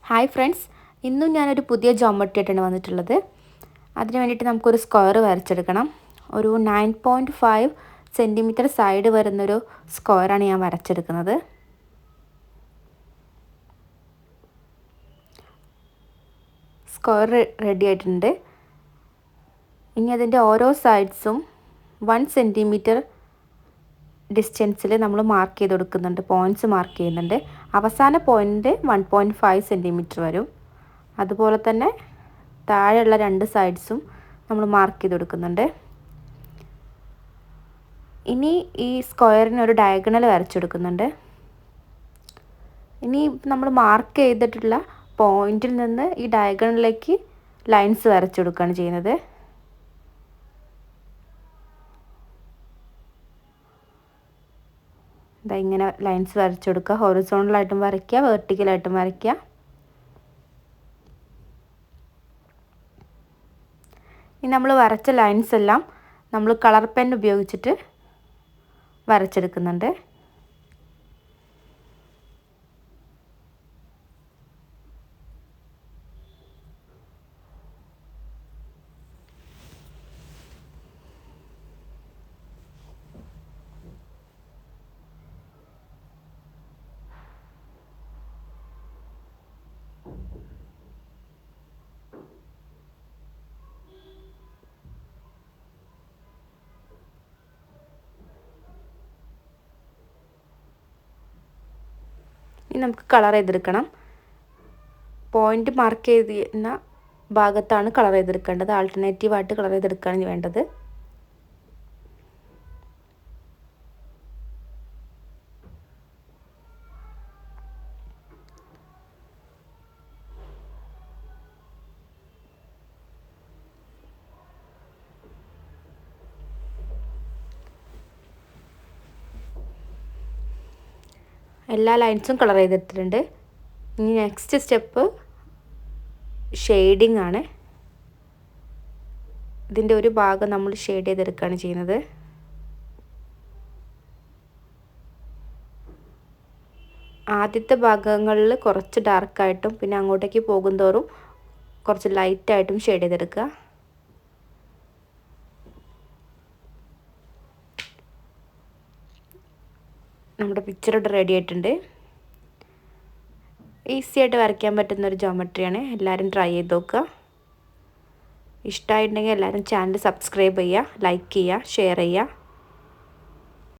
Hi friends, ഇന്നും ഞാനൊരു പുതിയ ജോമെട്രി ആയിട്ടാണ് വന്നിട്ടുള്ളത്. അതിന് വേണ്ടിയിട്ട് നമുക്കൊരു സ്ക്വയർ വരച്ചെടുക്കണം. ഒരു 9.5 സെൻറ്റിമീറ്റർ സൈഡ് വരുന്നൊരു സ്ക്വയറാണ് ഞാൻ വരച്ചെടുക്കുന്നത്. സ്ക്വയർ റെഡി ആയിട്ടുണ്ട്. ഇനി അതിൻ്റെ ഓരോ സൈഡ്സും 1 സെൻറ്റിമീറ്റർ ഡിസ്റ്റൻസിൽ നമ്മൾ മാർക്ക് ചെയ്ത് കൊടുക്കുന്നുണ്ട്, പോയിൻറ്റ്സ് മാർക്ക് ചെയ്യുന്നുണ്ട്. അവസാന പോയിൻ്റ് 1.5 സെൻറ്റിമീറ്റർ വരും. അതുപോലെ തന്നെ താഴെയുള്ള രണ്ട് സൈഡ്സും നമ്മൾ മാർക്ക് ചെയ്ത് കൊടുക്കുന്നുണ്ട്. ഇനി ഈ സ്ക്വയറിന് ഒരു ഡയഗണൽ വരച്ചെടുക്കുന്നുണ്ട്. ഇനി നമ്മൾ മാർക്ക് ചെയ്തിട്ടുള്ള പോയിന്റിൽ നിന്ന് ഈ ഡയഗണലിലേക്ക് ലൈൻസ് വരച്ചെടുക്കുകയാണ് ചെയ്യുന്നത്. ഇങ്ങനെ ലൈൻസ് വരച്ചെടുക്കുക. ഹൊറിസോണ്ടലായിട്ടും വരയ്ക്കുക, വെർട്ടിക്കലായിട്ടും വരയ്ക്കുക. ഇനി നമ്മൾ വരച്ച ലൈൻസ് എല്ലാം നമ്മൾ കളർ പെൻ ഉപയോഗിച്ചിട്ട് വരച്ചെടുക്കുന്നുണ്ട്. ഇനി നമുക്ക് കളർ ചെയ്തെടുക്കണം. പോയിൻ്റ് മാർക്ക് ചെയ്യുന്ന ഭാഗത്താണ് കളർ ചെയ്തെടുക്കേണ്ടത്. ആൾട്ടർനേറ്റീവായിട്ട് കളർ ചെയ്തെടുക്കുകയാണ് വേണ്ടത്. എല്ലാ ലൈൻസും കളർ ചെയ്തെടുത്തിട്ടുണ്ട്. ഇനി നെക്സ്റ്റ് സ്റ്റെപ്പ് ഷെയ്ഡിങ് ആണ്. ഇതിൻ്റെ ഒരു ഭാഗം നമ്മൾ ഷെയ്ഡ് ചെയ്തെടുക്കുകയാണ് ചെയ്യുന്നത്. ആദ്യത്തെ ഭാഗങ്ങളിൽ കുറച്ച് ഡാർക്കായിട്ടും പിന്നെ അങ്ങോട്ടേക്ക് പോകുന്തോറും കുറച്ച് ലൈറ്റായിട്ടും ഷെയ്ഡ് ചെയ്തെടുക്കുക. നമ്മുടെ പിക്ചർ ഇവിടെ റെഡി ആയിട്ടുണ്ട്. ഈസി ആയിട്ട് വരയ്ക്കാൻ പറ്റുന്ന ഒരു ജോമെട്രിയാണ്. എല്ലാവരും ട്രൈ ചെയ്ത് നോക്കുക. ഇഷ്ടമായിട്ടുണ്ടെങ്കിൽ എല്ലാവരും ചാനൽ സബ്സ്ക്രൈബ് ചെയ്യുക, ലൈക്ക് ചെയ്യുക, ഷെയർ ചെയ്യുക.